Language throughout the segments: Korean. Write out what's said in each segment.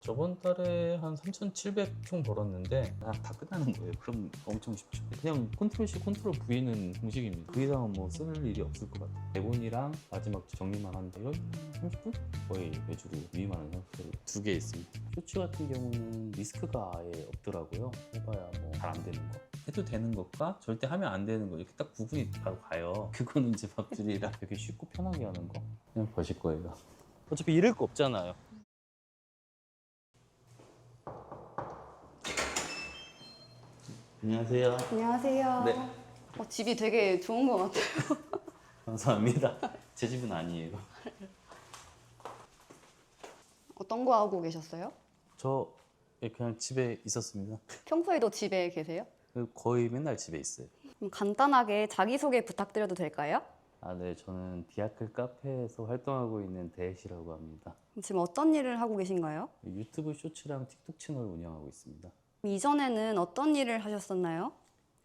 저번 달에 한 3,700 총 벌었는데 다 끝나는 거예요. 그럼 엄청 쉽죠. 그냥 컨트롤 C, 컨트롤 V는 공식입니다. 그 이상은 뭐 쓸 일이 없을 것 같아요. 대본이랑 마지막 정리만 하는데 30분? 거의 매주로 위임하는 상태로 두 개 있습니다. 쇼츠 같은 경우는 리스크가 아예 없더라고요. 해봐야 뭐 잘 안 되는 거. 해도 되는 것과 절대 하면 안 되는 거 이렇게 딱 구분이 바로 가요. 그거는 이제 밥줄이라 되게 쉽고 편하게 하는 거 그냥 버실 거예요. 어차피 잃을 거 없잖아요. 안녕하세요. 안녕하세요. 네. 집이 되게 좋은 것 같아요. 감사합니다. 제 집은 아니에요. 어떤 거 하고 계셨어요? 저 그냥 집에 있었습니다. 평소에도 집에 계세요? 거의 맨날 집에 있어요. 그럼 간단하게 자기소개 부탁드려도 될까요? 아, 네. 저는 디아클 카페에서 활동하고 있는 대시라고 합니다. 지금 어떤 일을 하고 계신가요? 유튜브 쇼츠랑 틱톡 채널 운영하고 있습니다. 이전에는 어떤 일을 하셨었나요?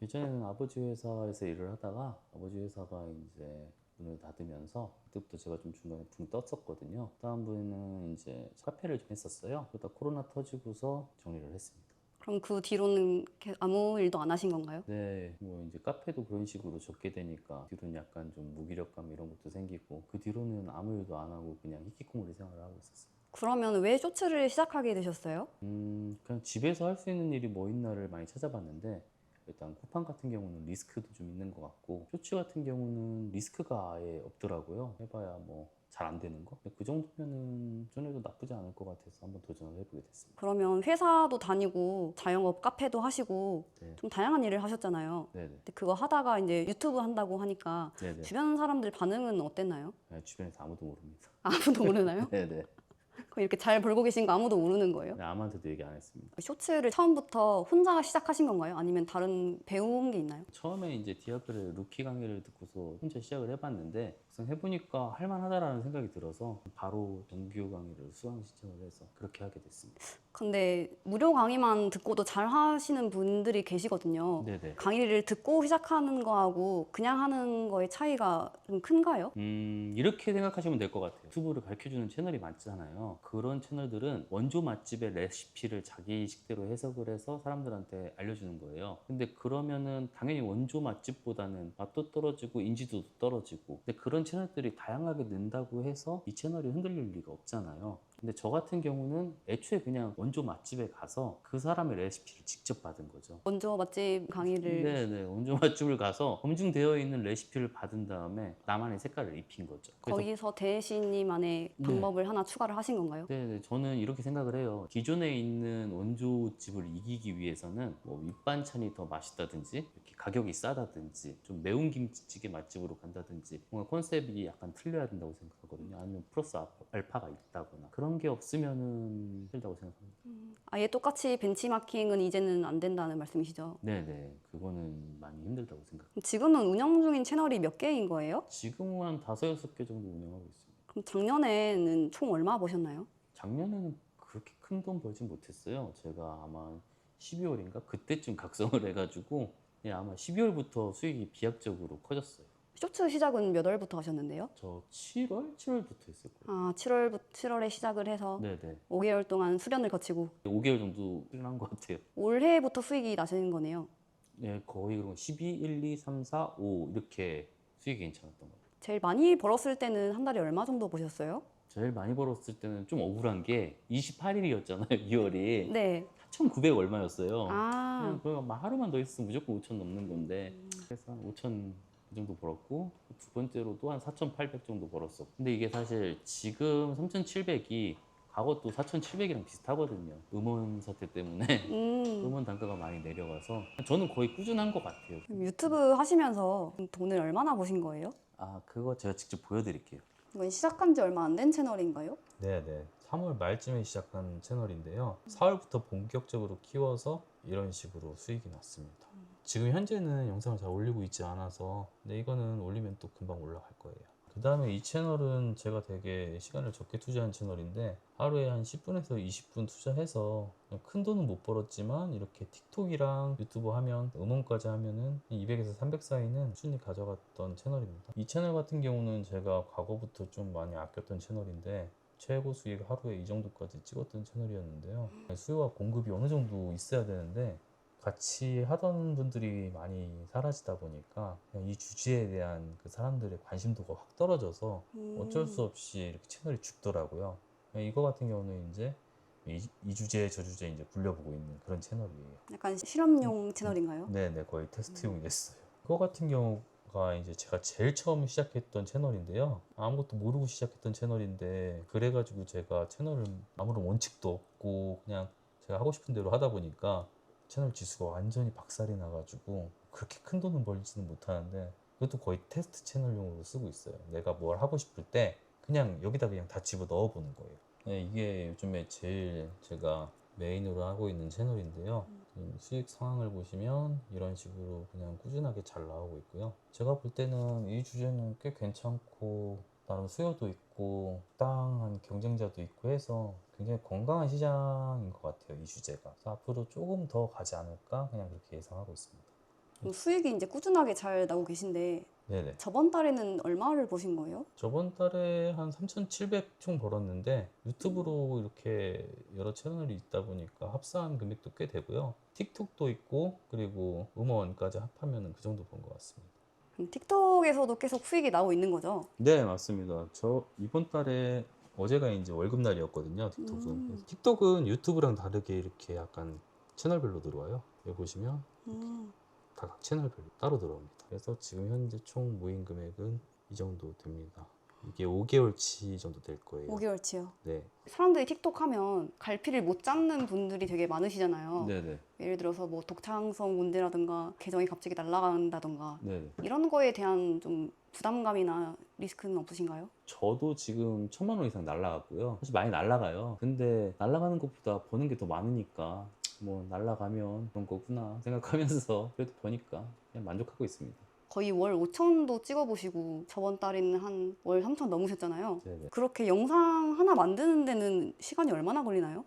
예전에는 아버지 회사에서 일을 하다가 아버지 회사가 이제 문을 닫으면서 그때부터 제가 좀 중간에 붕 떴었거든요. 다음번에는 이제 카페를 좀 했었어요. 그러다 코로나 터지고서 정리를 했습니다. 그럼 그 뒤로는 아무 일도 안 하신 건가요? 네, 뭐 이제 카페도 그런 식으로 접게 되니까 뒤로는 약간 좀 무기력감 이런 것도 생기고 그 뒤로는 아무 일도 안 하고 그냥 히키코모리 생활을 하고 있었어요. 그러면 왜 쇼츠를 시작하게 되셨어요? 그냥 집에서 할 수 있는 일이 뭐 있나를 많이 찾아봤는데 일단 쿠팡 같은 경우는 리스크도 좀 있는 것 같고 쇼츠 같은 경우는 리스크가 아예 없더라고요. 해봐야 뭐 잘 안 되는 거? 그 정도면은 전에도 나쁘지 않을 것 같아서 한번 도전을 해보게 됐습니다. 그러면 회사도 다니고 자영업 카페도 하시고 네. 좀 다양한 일을 하셨잖아요. 네네. 근데 그거 하다가 이제 유튜브 한다고 하니까 네네. 주변 사람들 반응은 어땠나요? 네, 주변에서 아무도 모릅니다. 아무도 모르나요? 네네. 그럼 이렇게 잘 벌고 계신 거 아무도 모르는 거예요? 네, 아무한테도 얘기 안 했습니다. 쇼츠를 처음부터 혼자 시작하신 건가요? 아니면 다른 배운 게 있나요? 처음에 이제 디아클의 루키 강의를 듣고서 혼자 시작을 해봤는데 막상 해보니까 할만하다라는 생각이 들어서 바로 정규 강의를 수강 신청을 해서 그렇게 하게 됐습니다. 근데 무료 강의만 듣고도 잘 하시는 분들이 계시거든요. 네네. 강의를 듣고 시작하는 거하고 그냥 하는 거의 차이가 좀 큰가요? 이렇게 생각하시면 될 것 같아요. 유튜브를 가르쳐주는 채널이 많잖아요. 그런 채널들은 원조 맛집의 레시피를 자기 식대로 해석을 해서 사람들한테 알려주는 거예요. 근데 그러면은 당연히 원조 맛집보다는 맛도 떨어지고 인지도도 떨어지고 근데 그런 채널들이 다양하게 는다고 해서 이 채널이 흔들릴 리가 없잖아요. 근데 저 같은 경우는 애초에 그냥 원조 맛집에 가서 그 사람의 레시피를 직접 받은 거죠. 먼저 맛집 강의를 네네. 원조 맛집을 가서 검증되어 있는 레시피를 받은 다음에 나만의 색깔을 입힌 거죠. 그래서 거기서 대시님만의 네. 방법을 하나 추가를 하신 건가요? 네네. 저는 이렇게 생각을 해요. 기존에 있는 원조집을 이기기 위해서는 뭐 밑반찬이 더 맛있다든지 이렇게 가격이 싸다든지 좀 매운 김치찌개 맛집으로 간다든지 뭔가 컨셉이 약간 틀려야 된다고 생각하거든요. 아니면 플러스 알파가 있다거나 그런 게 없으면은 힘들다고 생각합니다. 아예 똑같이 벤치마킹은 이제는 안 된다는 말씀이시죠? 네네. 그거는 많이 힘들다고 생각합니다. 그럼 지금은 운영 중인 채널이 몇 개인 거예요? 지금은 한 5-6개 정도 운영하고 있습니다. 그럼 작년에는 총 얼마 버셨나요? 작년에는 그렇게 큰 돈 벌진 못했어요. 제가 아마 12월인가 그때쯤 각성을 해가지고 예, 아마 12월부터 수익이 비약적으로 커졌어요. 쇼츠 시작은 몇 월부터 하셨는데요? 저 7월부터 했을 거예요. 아, 7월에 시작을 해서 네네. 5개월 동안 수련을 거치고 5개월 정도 수련한 것 같아요. 올해부터 수익이 나시는 거네요. 네, 거의 그럼 12, 1, 2, 3, 4, 5 이렇게 수익이 괜찮았던 것 같아요. 제일 많이 벌었을 때는 한 달에 얼마 정도 버셨어요? 제일 많이 벌었을 때는 좀 억울한 게 28일이었잖아요, 2월이. 네. 4,900 얼마였어요. 아, 그냥 막 하루만 더 있으면 무조건 5천 넘는 건데 그래서 한 5천 그 정도 벌었고 두 번째로도 한 4,800 정도 벌었어. 근데 이게 사실 지금 3,700이 과거 또 4,700이랑 비슷하거든요. 음원 사태 때문에 음원 단가가 많이 내려가서 저는 거의 꾸준한 것 같아요. 유튜브 하시면서 돈을 얼마나 버신 거예요? 아, 그거 제가 직접 보여드릴게요. 이건 시작한 지 얼마 안 된 채널인가요? 네네. 3월 말쯤에 시작한 채널인데요. 4월부터 본격적으로 키워서 이런 식으로 수익이 났습니다. 지금 현재는 영상을 잘 올리고 있지 않아서 근데 이거는 올리면 또 금방 올라갈 거예요. 그 다음에 이 채널은 제가 되게 시간을 적게 투자한 채널인데 하루에 한 10분에서 20분 투자해서 큰 돈은 못 벌었지만 이렇게 틱톡이랑 유튜브 하면 음원까지 하면은 200에서 300 사이는 꾸준히 가져갔던 채널입니다. 이 채널 같은 경우는 제가 과거부터 좀 많이 아꼈던 채널인데 최고 수익 하루에 이 정도까지 찍었던 채널이었는데요. 수요와 공급이 어느 정도 있어야 되는데 같이 하던 분들이 많이 사라지다 보니까 그냥 이 주제에 대한 그 사람들의 관심도가 확 떨어져서 어쩔 수 없이 이렇게 채널이 죽더라고요. 이거 같은 경우는 이제 이 주제 저 주제 이제 굴려보고 있는 그런 채널이에요. 약간 실험용 채널인가요? 네네, 거의 테스트용이 됐어요. 그거 같은 경우가 이제 제가 제일 처음 시작했던 채널인데요. 아무것도 모르고 시작했던 채널인데 그래가지고 제가 채널을 아무런 원칙도 없고 그냥 제가 하고 싶은 대로 하다 보니까 채널 지수가 완전히 박살이 나가지고 그렇게 큰 돈은 벌지는 못하는데 그것도 거의 테스트 채널용으로 쓰고 있어요. 내가 뭘 하고 싶을 때 그냥 여기다 그냥 다 집어 넣어보는 거예요. 네, 이게 요즘에 제일 제가 메인으로 하고 있는 채널인데요. 수익 상황을 보시면 이런 식으로 그냥 꾸준하게 잘 나오고 있고요. 제가 볼 때는 이 주제는 꽤 괜찮고 나름 수요도 있고 땅한 경쟁자도 있고 해서 굉장히 건강한 시장인 것 같아요. 이 주제가. 그래서 앞으로 조금 더 가지 않을까 그냥 그렇게 예상하고 있습니다. 그럼 수익이 이제 꾸준하게 잘 나오고 계신데 네네. 저번 달에는 얼마를 버신 거예요? 저번 달에 한 3,700 총 벌었는데 유튜브로 이렇게 여러 채널이 있다 보니까 합산 금액도 꽤 되고요. 틱톡도 있고 그리고 음원까지 합하면 그 정도 번 것 같습니다. 그럼 틱톡에서도 계속 수익이 나오고 있는 거죠? 네, 맞습니다. 저 이번 달에 어제가 이제 월급날이었거든요. 틱톡은. 그래서 틱톡은 유튜브랑 다르게 이렇게 약간 채널별로 들어와요. 여기 보시면 다 각 채널별로 따로 들어옵니다. 그래서 지금 현재 총 모인 금액은 이 정도 됩니다. 이게 5개월치 정도 될 거예요. 5개월치요. 네. 사람들이 틱톡 하면 갈피를 못 잡는 분들이 되게 많으시잖아요. 네네. 예를 들어서 뭐 독창성 문제라든가 계정이 갑자기 날아간다든가 네네. 이런 거에 대한 좀 부담감이나 리스크는 없으신가요? 저도 지금 1,000만 원 이상 날라갔고요. 사실 많이 날라가요. 근데 날라가는 것보다 버는 게 더 많으니까 뭐 날라가면 그런 거구나 생각하면서 그래도 버니까 그냥 만족하고 있습니다. 거의 월 5천도 찍어보시고 저번 달에는 한 월 3천 넘으셨잖아요. 네네. 그렇게 영상 하나 만드는 데는 시간이 얼마나 걸리나요?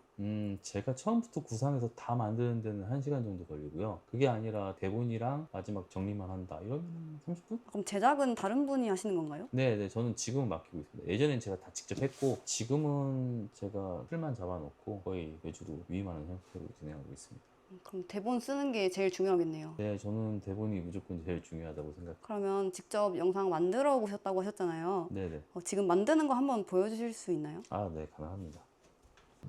제가 처음부터 구상해서 다 만드는 데는 1시간 정도 걸리고요. 그게 아니라 대본이랑 마지막 정리만 한다. 이러면 30분? 그럼 제작은 다른 분이 하시는 건가요? 네, 저는 지금은 맡기고 있습니다. 예전엔 제가 다 직접 했고, 지금은 제가 틀만 잡아놓고 거의 매주로 위임하는 형태로 진행하고 있습니다. 그럼 대본 쓰는 게 제일 중요하겠네요. 네, 저는 대본이 무조건 제일 중요하다고 생각해요. 그러면 직접 영상 만들어 보셨다고 하셨잖아요. 네네. 지금 만드는 거 한번 보여주실 수 있나요? 아, 네, 가능합니다.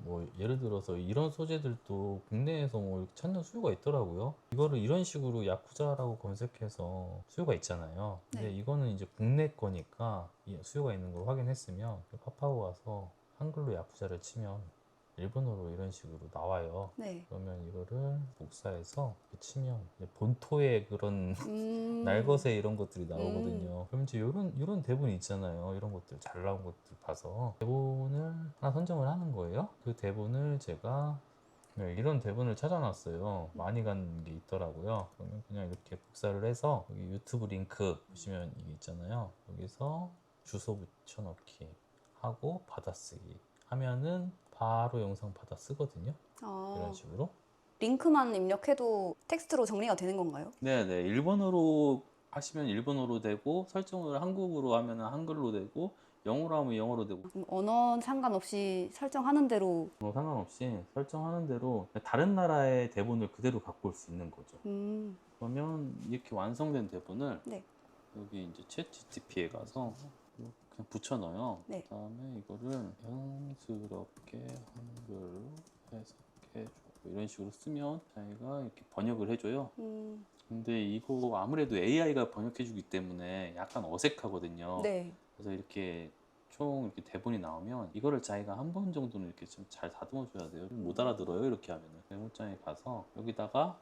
뭐 예를 들어서 이런 소재들도 국내에서 뭐 이렇게 찾는 수요가 있더라고요. 이거를 이런 식으로 야쿠자라고 검색해서 수요가 있잖아요. 근데 네. 이거는 이제 국내 거니까 이 수요가 있는 걸 확인했으면 파파고 가서 한글로 야쿠자를 치면 일본어로 이런 식으로 나와요. 네. 그러면 이거를 복사해서 이렇게 치면 이제 본토의 그런 날것의 이런 것들이 나오거든요. 그럼 이제 이런 대본이 있잖아요. 이런 것들 잘 나온 것들 봐서 대본을 하나 선정을 하는 거예요. 그 대본을 제가 이런 대본을 찾아놨어요. 많이 간 게 있더라고요. 그러면 그냥 이렇게 복사를 해서 여기 유튜브 링크 보시면 이게 있잖아요. 여기서 주소 붙여넣기 하고 받아쓰기 하면은 바로 영상 받아 쓰거든요. 이런 식으로. 링크만 입력해도 텍스트로 정리가 되는 건가요? 네네. 일본어로 하시면 일본어로 되고, 설정을 한국어로 하면 한글로 되고, 영어로 하면 영어로 되고, 그럼 언어 상관없이 설정하는 대로 뭐 상관없이 설정하는 대로 다른 나라의 대본을 그대로 갖고 올 수 있는 거죠. 그러면 이렇게 완성된 대본을 네. 여기 이제 챗 GTP에 가서 그냥 붙여넣어요. 네. 그다음에 이거를 자연스럽게 한글로 해석해주고 이런 식으로 쓰면 자기가 이렇게 번역을 해줘요. 근데 이거 아무래도 AI가 번역해주기 때문에 약간 어색하거든요. 네. 그래서 이렇게 총 이렇게 대본이 나오면 이거를 자기가 한 번 정도는 이렇게 좀 잘 다듬어 줘야 돼요. 못 알아들어요. 이렇게 하면은 메모장에 가서 여기다가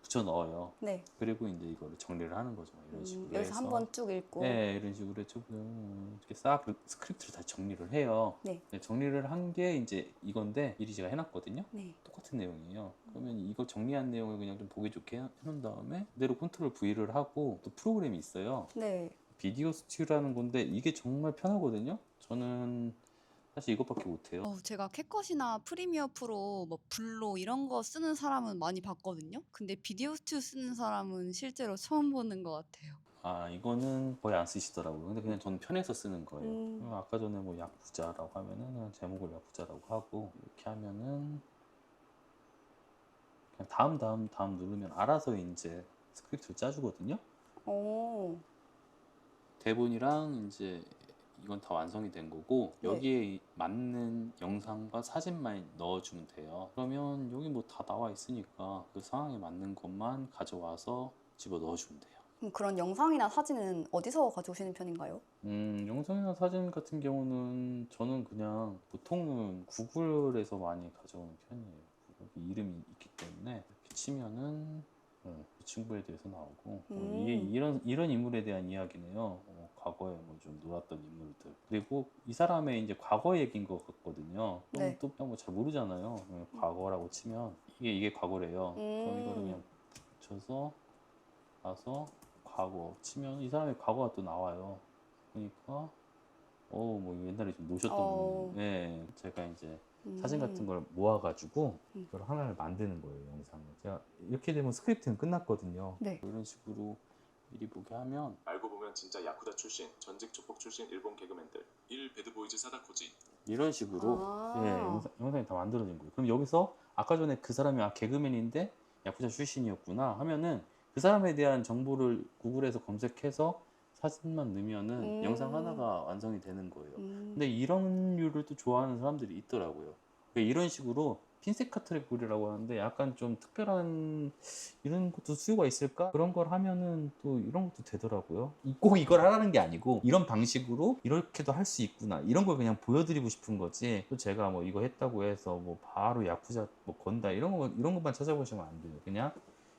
붙여 넣어요. 네. 그리고 이제 이거를 정리를 하는 거죠. 이런 식으로 여기서 해서 한번 쭉 읽고. 네, 이런 식으로 해서 이렇게 싹 스크립트를 다 정리를 해요. 네. 정리를 한 게 이제 이건데 미리 제가 해놨거든요. 네. 똑같은 내용이에요. 그러면 이거 정리한 내용을 그냥 좀 보기 좋게 해놓은 다음에 그대로 컨트롤 V를 하고 또 프로그램이 있어요. 네. 비디오 스튜라는 건데 이게 정말 편하거든요. 저는 사실 이것밖에 못해요. 제가 캡컷이나 프리미어 프로, 뭐 블로 이런 거 쓰는 사람은 많이 봤거든요. 근데 비디오 스튜 쓰는 사람은 실제로 처음 보는 것 같아요. 아 이거는 거의 안 쓰시더라고요. 근데 그냥 저는 편해서 쓰는 거예요. 아까 전에 뭐 야쿠자라고 하면은 그냥 제목을 야쿠자라고 하고 이렇게 하면은 그냥 다음 누르면 알아서 이제 스크립트를 짜주거든요. 오. 대본이랑 이제 이건 다 완성이 된 거고 네. 여기에 맞는 영상과 사진만 넣어주면 돼요. 그러면 여기 뭐 다 나와 있으니까 그 상황에 맞는 것만 가져와서 집어 넣어주면 돼요. 그럼 그런 영상이나 사진은 어디서 가져오시는 편인가요? 영상이나 사진 같은 경우는 저는 그냥 보통은 구글에서 많이 가져오는 편이에요. 여기 이름이 있기 때문에 이렇게 치면은 이 친구에 대해서 나오고 이게 이런 인물에 대한 이야기네요. 과거에 뭐 좀 놀았던 인물들 그리고 이 사람의 이제 과거 얘기인 것 같거든요. 그럼 네. 또 뭐 잘 모르잖아요. 과거라고 치면 이게 과거래요. 그럼 이거를 그냥 붙여서 가서 과거 치면 이 사람의 과거가 또 나와요. 그러니까 뭐 옛날에 좀 노셨던 분, 예, 제가 이제 사진 같은 걸 모아가지고 그걸 하나를 만드는 거예요, 영상을. 제가 이렇게 되면 스크립트는 끝났거든요. 네. 이런 식으로 미리 보게 하면 알고 보면 진짜 야쿠자 출신, 전직 조폭 출신 일본 개그맨들 1. 배드보이즈 사다코지 이런 식으로 아. 예, 영상이 다 만들어진 거예요. 그럼 여기서 아까 전에 그 사람이 개그맨인데 야쿠자 출신이었구나 하면은 그 사람에 대한 정보를 구글에서 검색해서 사진만 넣으면은 영상 하나가 완성이 되는 거예요. 근데 이런 류를 또 좋아하는 사람들이 있더라고요. 그러니까 이런 식으로 핀셋 카테고리라고 하는데 약간 좀 특별한 이런 것도 수요가 있을까? 그런 걸 하면은 또 이런 것도 되더라고요. 꼭 이걸 하라는 게 아니고 이런 방식으로 이렇게도 할 수 있구나. 이런 걸 그냥 보여드리고 싶은 거지. 또 제가 뭐 이거 했다고 해서 뭐 바로 야쿠자 뭐 건다 이런 것만 찾아보시면 안 돼요. 그냥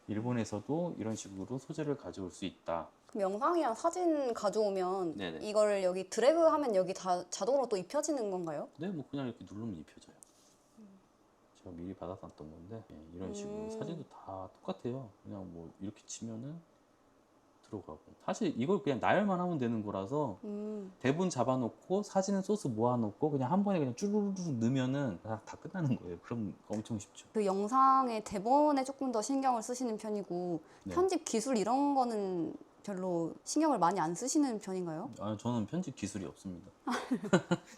일본에서도 이런 식으로 소재를 가져올 수 있다. 그럼 영상이랑 사진 가져오면 네네. 이거를 여기 드래그하면 여기 다 자동으로 또 입혀지는 건가요? 네, 뭐 그냥 이렇게 누르면 입혀져요. 제가 미리 받아놨던 건데 이런 식으로 사진도 다 똑같아요. 그냥 뭐 이렇게 치면은 들어가고 사실 이걸 그냥 나열만 하면 되는 거라서 대본 잡아놓고 사진은 소스 모아놓고 그냥 한 번에 그냥 쭈루루룩 넣으면은 다 끝나는 거예요. 그럼 엄청 쉽죠. 그 영상의 대본에 조금 더 신경을 쓰시는 편이고 네. 편집 기술 이런 거는 별로 신경을 많이 안 쓰시는 편인가요? 저는 편집 기술이 없습니다.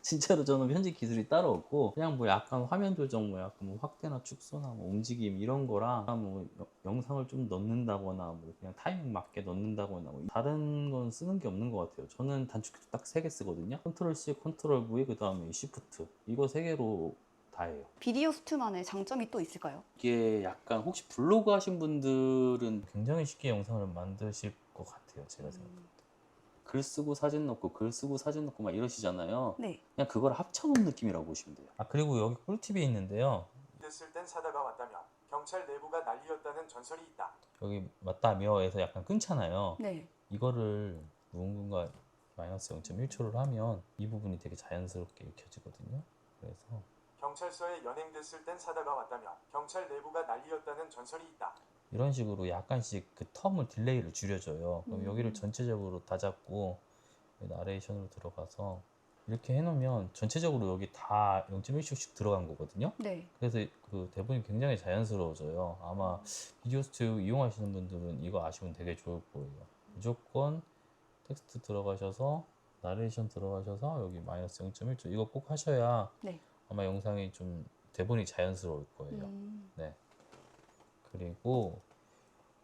진짜로 저는 편집 기술이 따로 없고 그냥 뭐 약간 화면 조정 뭐 약간 뭐 확대나 축소나 뭐 움직임 이런 거랑 뭐 영상을 좀 넣는다거나 뭐 그냥 타이밍 맞게 넣는다거나 뭐 다른 건 쓰는 게 없는 것 같아요. 저는 단축키도 딱 3개 쓰거든요. 컨트롤 C, 컨트롤 V 그 다음에 시프트 이거 3개로 다 해요. 비디오 스튜만의 장점이 또 있을까요? 이게 약간 혹시 블로그 하신 분들은 굉장히 쉽게 영상을 만드실 것 같아요. 제가 생각할 때. 글 쓰고 사진 넣고 글 쓰고 사진 넣고 막 이러시잖아요. 네. 그냥 그걸 합쳐놓은 느낌이라고 보시면 돼요. 그리고 여기 꿀팁이 있는데요. 됐을 땐 사다가 왔다며 경찰 내부가 난리였다는 전설이 있다. 여기 맞다며에서 약간 끊잖아요. 네. 이거를 누군가 마이너스 0.1초를 하면 이 부분이 되게 자연스럽게 익혀지거든요. 그래서 경찰서에 연행됐을 땐 사다가 왔다며 경찰 내부가 난리였다는 전설이 있다. 이런 식으로 약간씩 그 텀을 딜레이를 줄여줘요. 그럼 여기를 전체적으로 다 잡고 나레이션으로 들어가서 이렇게 해놓으면 전체적으로 여기 다 0.1초씩 들어간 거거든요. 네. 그래서 그 대본이 굉장히 자연스러워져요. 아마 비디오 스튜디오 이용하시는 분들은 이거 아시면 되게 좋을 거예요. 무조건 텍스트 들어가셔서 나레이션 들어가셔서 여기 마이너스 0.1초 이거 꼭 하셔야 네. 아마 영상이 좀 대본이 자연스러울 거예요. 네. 그리고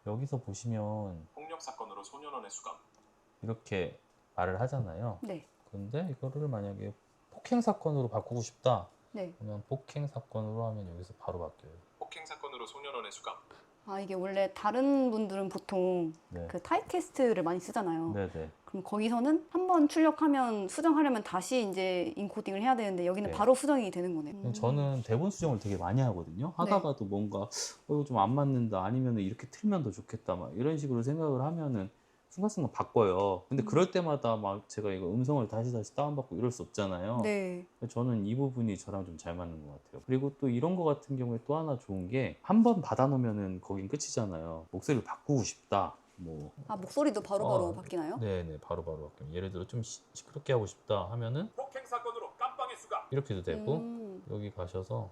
여기서 보시면 폭력 사건으로 소년원의 수감. 이렇게 말을 하잖아요. 네. 근데 이거를 만약에 폭행 사건으로 바꾸고 싶다. 네. 그러면 폭행 사건으로 하면 여기서 바로 바뀌어요. 폭행 사건으로 소년원의 수감. 이게 원래 다른 분들은 보통 네. 그 타입캐스트를 많이 쓰잖아요. 네네. 그럼 거기서는 한번 출력하면 수정하려면 다시 이제 인코딩을 해야 되는데 여기는 네. 바로 수정이 되는 거네요. 저는 대본 수정을 되게 많이 하거든요. 하다가도 뭔가 이거 좀 안 맞는다 아니면 이렇게 틀면 더 좋겠다 막 이런 식으로 생각을 하면은 순간순간 바꿔요. 근데 그럴 때마다 막 제가 이거 음성을 다시 다운받고 이럴 수 없잖아요. 네. 저는 이 부분이 저랑 좀 잘 맞는 것 같아요. 그리고 또 이런 거 같은 경우에 또 하나 좋은 게 한 번 받아놓으면은 거긴 끝이잖아요. 목소리를 바꾸고 싶다. 뭐 목소리도 바로바로 바뀌나요? 네네 바로바로 바뀌어요. 예를 들어 좀 시끄럽게 하고 싶다 하면은 폭행 사건으로 깜빵의 수감. 이렇게도 되고 여기 가셔서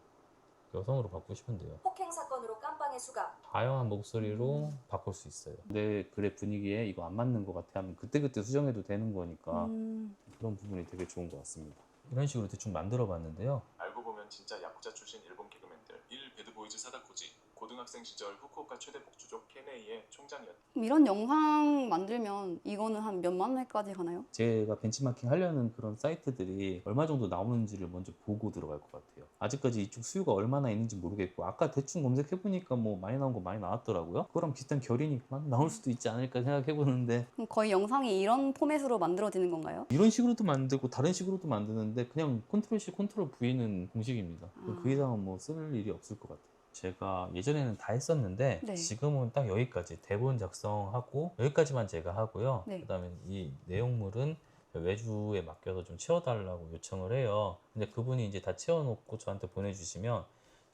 여성으로 바꾸시면 돼요. 폭행 사건으로 깜빵의 수가. 다양한 목소리로 바꿀 수 있어요. 내 글의 분위기에 이거 안 맞는 것 같아 하면 그때그때 수정해도 되는 거니까 음, 그런 부분이 되게 좋은 것 같습니다. 이런 식으로 대충 만들어 봤는데요. 알고 보면 진짜 야쿠자 출신 일본 개그맨들 1. 배드보이즈 사다코지 고등학생 시절 후쿠오카 최대 복주족 케네이의 총장이었다. 그럼 이런 영상 만들면 이거는 한 몇만 회까지 가나요? 제가 벤치마킹 하려는 그런 사이트들이 얼마 정도 나오는지를 먼저 보고 들어갈 것 같아요. 아직까지 이쪽 수요가 얼마나 있는지 모르겠고 아까 대충 검색해보니까 뭐 많이 나온 거 많이 나왔더라고요. 그거랑 비슷한 결이니까 나올 수도 있지 않을까 생각해보는데 그럼 거의 영상이 이런 포맷으로 만들어지는 건가요? 이런 식으로도 만들고 다른 식으로도 만드는데 그냥 컨트롤 C 컨트롤 V는 공식입니다. 그 이상은 뭐 쓸 일이 없을 것 같아요. 제가 예전에는 다 했었는데 네. 지금은 딱 여기까지 대본 작성하고 여기까지만 제가 하고요. 네. 그다음에 이 내용물은 외주에 맡겨서 좀 채워달라고 요청을 해요. 근데 그분이 이제 다 채워놓고 저한테 보내주시면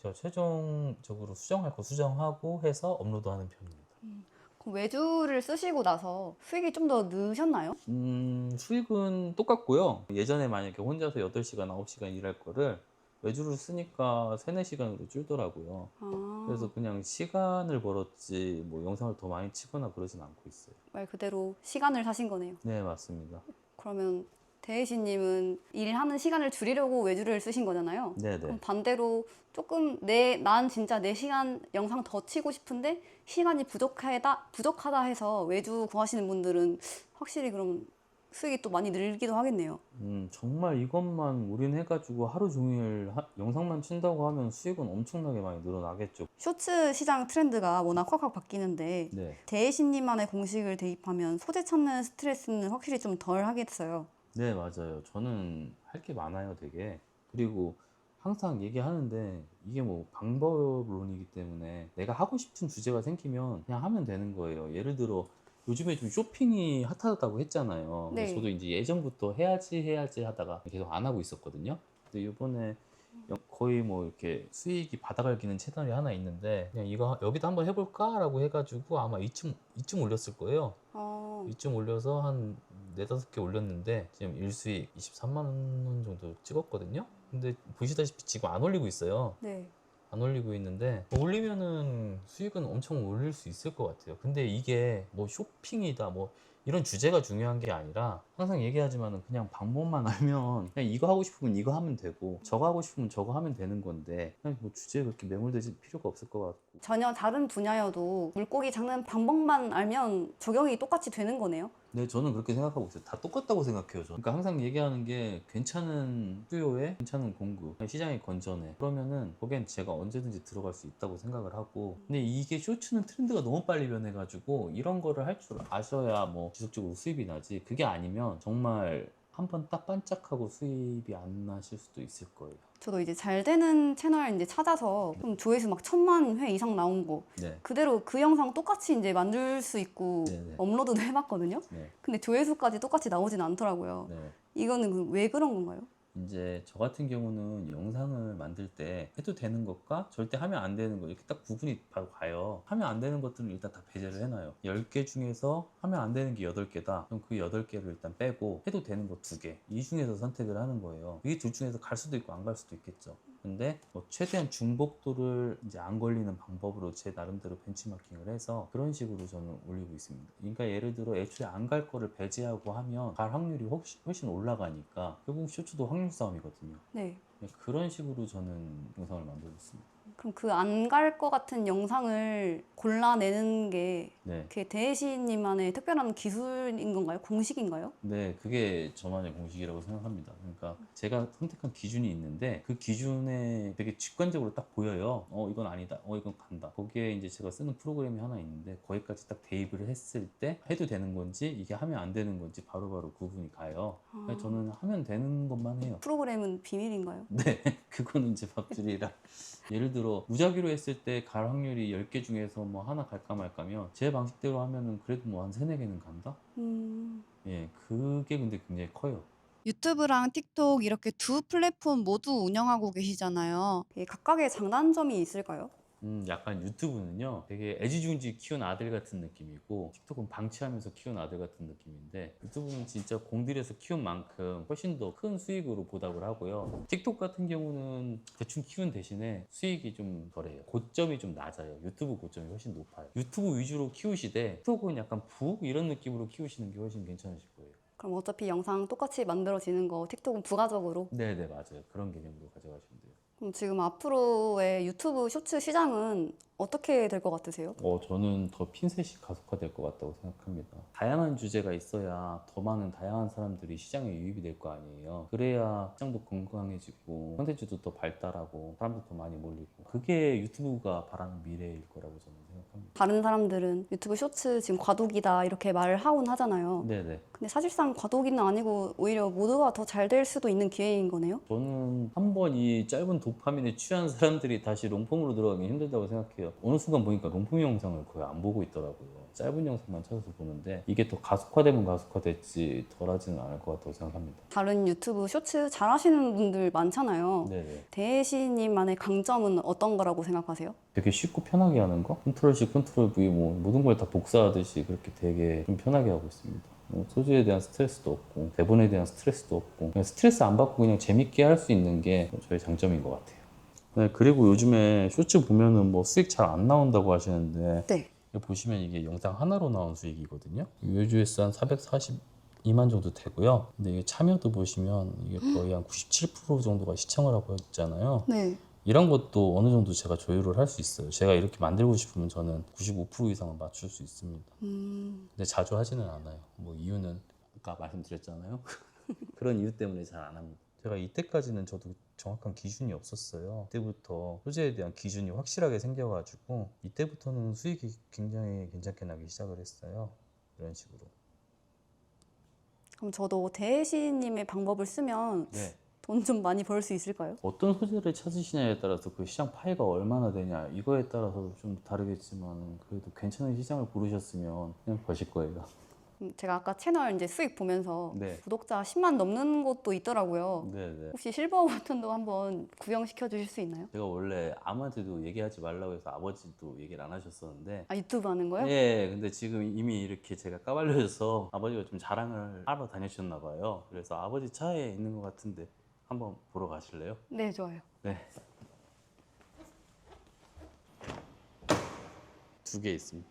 제가 최종적으로 수정할 거 수정하고 해서 업로드하는 편입니다. 그럼 외주를 쓰시고 나서 수익이 좀 더 느셨나요? 수익은 똑같고요. 예전에 만약에 혼자서 8시간, 9시간 일할 거를 외주를 쓰니까 3, 4시간으로 줄더라고요. 아, 그래서 그냥 시간을 벌었지 뭐 영상을 더 많이 치거나 그러진 않고 있어요. 말 그대로 시간을 사신 거네요. 네, 맞습니다. 그러면 대혜씨님은 일하는 시간을 줄이려고 외주를 쓰신 거잖아요. 네네. 그럼 반대로 조금 난 진짜 4시간 영상 더 치고 싶은데 시간이 부족하다 해서 외주 구하시는 분들은 확실히 그럼 수익이 또 많이 늘기도 하겠네요. 정말 이것만 올인해가지고 하루 종일 영상만 친다고 하면 수익은 엄청나게 많이 늘어나겠죠. 쇼츠 시장 트렌드가 워낙 확확 바뀌는데 네. 대혜씨님만의 공식을 대입하면 소재 찾는 스트레스는 확실히 좀 덜 하겠어요. 네, 맞아요. 저는 할 게 많아요, 되게. 그리고 항상 얘기하는데 이게 뭐 방법론이기 때문에 내가 하고 싶은 주제가 생기면 그냥 하면 되는 거예요. 예를 들어 요즘에 좀 쇼핑이 핫하다고 했잖아요. 근데 네. 저도 이제 예전부터 해야지 하다가 계속 안 하고 있었거든요. 근데 이번에 거의 뭐 이렇게 수익이 바닥을 기는 채널이 하나 있는데 그냥 이거 여기다 한번 해볼까라고 해가지고 아마 이쯤 올렸을 거예요. 이쯤 올려서 한 4-5개 올렸는데 지금 일수익 23만 원 정도 찍었거든요. 근데 보시다시피 지금 안 올리고 있어요. 네. 안 올리고 있는데 올리면은 수익은 엄청 올릴 수 있을 것 같아요. 근데 이게 뭐 쇼핑이다 뭐 이런 주제가 중요한 게 아니라 항상 얘기하지만은 그냥 방법만 알면 그냥 이거 하고 싶으면 이거 하면 되고 저거 하고 싶으면 저거 하면 되는 건데 그냥 뭐 주제에 그렇게 매몰될 필요가 없을 것 같고. 전혀 다른 분야여도 물고기 잡는 방법만 알면 적용이 똑같이 되는 거네요. 네, 저는 그렇게 생각하고 있어요. 다 똑같다고 생각해요, 저는. 그러니까 항상 얘기하는 게 괜찮은 수요에 괜찮은 공급, 시장이 건전해. 그러면은 거기엔 제가 언제든지 들어갈 수 있다고 생각을 하고. 근데 이게 쇼츠는 트렌드가 너무 빨리 변해가지고 이런 거를 할 줄 아셔야 뭐 지속적으로 수입이 나지. 그게 아니면 정말 한 번 딱 반짝하고 수입이 안 나실 수도 있을 거예요. 저도 이제 잘 되는 채널 이제 찾아서 좀 조회수 막 1000만 회 이상 나온 거 네. 그대로 그 영상 똑같이 이제 만들 수 있고 네네. 업로드도 해봤거든요. 네. 근데 조회수까지 똑같이 나오진 않더라고요. 네. 이거는 왜 그런 건가요? 이제 저 같은 경우는 영상을 만들 때 해도 되는 것과 절대 하면 안 되는 거 이렇게 딱 구분이 바로 가요. 하면 안 되는 것들은 일단 다 배제를 해놔요. 10개 중에서 하면 안 되는 게 8개다. 그럼 그 8개를 일단 빼고 해도 되는 거 2개. 이 중에서 선택을 하는 거예요. 이 둘 중에서 갈 수도 있고 안 갈 수도 있겠죠. 근데 뭐 최대한 중복도를 이제 안 걸리는 방법으로 제 나름대로 벤치마킹을 해서 그런 식으로 저는 올리고 있습니다. 그러니까 예를 들어 애초에 안 갈 거를 배제하고 하면 갈 확률이 훨씬 올라가니까 결국 쇼츠도 확률 싸움이거든요. 네. 그런 식으로 저는 영상을 만들고 있습니다. 그럼 그 안 갈 것 같은 영상을 골라내는 게 네. 그게 대혜씨님만의 특별한 기술인 건가요? 공식인가요? 네, 그게 저만의 공식이라고 생각합니다. 그러니까 제가 선택한 기준이 있는데 그 기준에 되게 직관적으로 딱 보여요. 이건 아니다. 이건 간다. 거기에 이제 제가 쓰는 프로그램이 하나 있는데 거기까지 딱 대입을 했을 때 해도 되는 건지 이게 하면 안 되는 건지 바로바로 구분이 가요. 그래서 저는 하면 되는 것만 해요. 프로그램은 비밀인가요? 네, 그거는 제 밥줄이라. 예를 들어 무작위로 했을 때 갈 확률이 10개 중에서 뭐 하나 갈까 말까면 제 방식대로 하면은 그래도 뭐 한 3-4개는 간다? 예, 그게 근데 굉장히 커요. 유튜브랑 틱톡 이렇게 두 플랫폼 모두 운영하고 계시잖아요. 각각의 장단점이 있을까요? 약간 유튜브는요 되게 애지중지 키운 아들 같은 느낌이고 틱톡은 방치하면서 키운 아들 같은 느낌인데 유튜브는 진짜 공들여서 키운 만큼 훨씬 더 큰 수익으로 보답을 하고요. 틱톡 같은 경우는 대충 키운 대신에 수익이 좀 덜해요. 고점이 좀 낮아요. 유튜브 고점이 훨씬 높아요. 유튜브 위주로 키우시되 틱톡은 약간 북 이런 느낌으로 키우시는 게 훨씬 괜찮으실 거예요. 그럼 어차피 영상 똑같이 만들어지는 거 틱톡은 부가적으로. 네네 맞아요. 그런 개념으로 가져가시면 돼요. 그럼 지금 앞으로의 유튜브 쇼츠 시장은 어떻게 될 것 같으세요? 저는 더 핀셋이 가속화될 것 같다고 생각합니다. 다양한 주제가 있어야 더 많은 다양한 사람들이 시장에 유입이 될 거 아니에요. 그래야 시장도 건강해지고 콘텐츠도 더 발달하고 사람도 더 많이 몰리고 그게 유튜브가 바라는 미래일 거라고 저는 생각합니다. 다른 사람들은 유튜브 쇼츠 지금 과도기다 이렇게 말을 하곤 하잖아요. 네네. 근데 사실상 과도기는 아니고 오히려 모두가 더 잘 될 수도 있는 기회인 거네요. 저는 한번 이 짧은 도파민에 취한 사람들이 다시 롱폼으로 들어가기 힘들다고 생각해요. 어느 순간 보니까 롱폼 영상을 거의 안 보고 있더라고요. 짧은 영상만 찾아서 보는데 이게 더 가속화되면 가속화됐지 덜하지는 않을 것 같다고 생각합니다. 다른 유튜브 쇼츠 잘 하시는 분들 많잖아요. 네네. 대시님만의 강점은 어떤 거라고 생각하세요? 되게 쉽고 편하게 하는 거? 컨트롤 C, 컨트롤 V 뭐 모든 걸 다 복사하듯이 그렇게 되게 좀 편하게 하고 있습니다. 소재에 대한 스트레스도 없고 대본에 대한 스트레스도 없고 그냥 스트레스 안 받고 그냥 재밌게 할 수 있는 게 저의 장점인 것 같아요. 네, 그리고 요즘에 쇼츠 보면은 뭐 수익 잘 안 나온다고 하시는데 네. 여기 보시면 이게 영상 하나로 나온 수익이거든요. 요주에서 한 442만 정도 되고요. 근데 이게 참여도 보시면 이게 거의 한 97% 정도가 시청을 하고 있잖아요. 네. 이런 것도 어느 정도 제가 조율을 할 수 있어요. 제가 이렇게 만들고 싶으면 저는 95% 이상은 맞출 수 있습니다. 근데 자주 하지는 않아요. 뭐 이유는 아까 말씀드렸잖아요. 그런 이유 때문에 잘 안 합니다. 제가 이때까지는 저도 정확한 기준이 없었어요. 이때부터 소재에 대한 기준이 확실하게 생겨가지고 이때부터는 수익이 굉장히 괜찮게 나기 시작을 했어요. 이런 식으로. 그럼 저도 대시님의 방법을 쓰면 네. 돈 좀 많이 벌 수 있을까요? 어떤 소재를 찾으시냐에 따라서 그 시장 파이가 얼마나 되냐 이거에 따라서 좀 다르겠지만 그래도 괜찮은 시장을 고르셨으면 그냥 버실 거예요. 제가 아까 채널 이제 수익 보면서 네. 구독자 10만 넘는 곳도 있더라고요. 네네. 혹시 실버 버튼도 한번 구경시켜 주실 수 있나요? 제가 원래 아무한테도 얘기하지 말라고 해서 아버지도 얘기를 안 하셨었는데 아, 유튜브 하는 거요? 예, 근데 지금 이미 이렇게 제가 까발려져서 아버지가 좀 자랑을 하러 다니셨나 봐요. 그래서 아버지 차에 있는 것 같은데 한번 보러 가실래요? 네, 좋아요. 네. 2개 있습니다.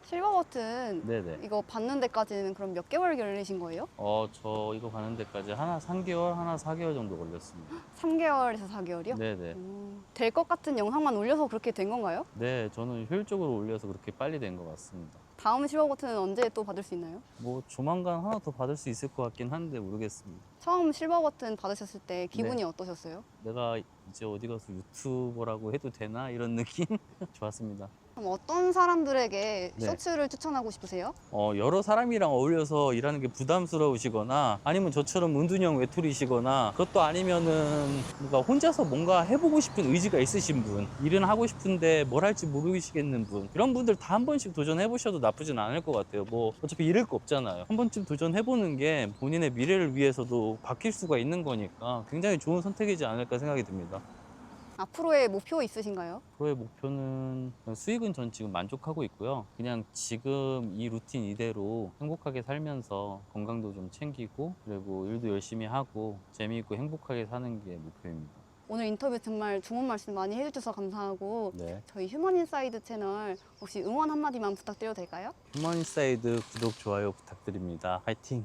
실버 버튼 네네. 이거 받는 데까지는 그럼 몇 개월 걸리신 거예요? 저 이거 가는 데까지 하나 3개월, 하나 4개월 정도 걸렸습니다. 3개월에서 4개월이요? 네네. 될 것 같은 영상만 올려서 그렇게 된 건가요? 네, 저는 효율적으로 올려서 그렇게 빨리 된 것 같습니다. 다음 실버 버튼은 언제 또 받을 수 있나요? 뭐 조만간 하나 더 받을 수 있을 것 같긴 한데 모르겠습니다. 처음 실버 버튼 받으셨을 때 기분이 어떠셨어요? 내가 이제 어디 가서 유튜버라고 해도 되나 이런 느낌? 좋았습니다. 그럼 어떤 사람들에게 네. 쇼츠를 추천하고 싶으세요? 여러 사람이랑 어울려서 일하는 게 부담스러우시거나 아니면 저처럼 은둔형 외톨이시거나 그것도 아니면은 뭔가 혼자서 뭔가 해보고 싶은 의지가 있으신 분, 일은 하고 싶은데 뭘 할지 모르시겠는 분, 이런 분들 다 한 번씩 도전해보셔도 나쁘진 않을 것 같아요. 뭐 어차피 잃을 거 없잖아요. 한 번쯤 도전해보는 게 본인의 미래를 위해서도 바뀔 수가 있는 거니까 굉장히 좋은 선택이지 않을까 생각이 듭니다. 앞으로의 목표 있으신가요? 저의 목표는 수익은 전 지금 만족하고 있고요. 그냥 지금 이 루틴 이대로 행복하게 살면서 건강도 좀 챙기고 그리고 일도 열심히 하고 재미있고 행복하게 사는 게 목표입니다. 오늘 인터뷰 정말 좋은 말씀 많이 해주셔서 감사하고 네. 저희 휴먼인사이드 채널 혹시 응원 한마디만 부탁드려도 될까요? 휴먼인사이드 구독, 좋아요 부탁드립니다. 화이팅!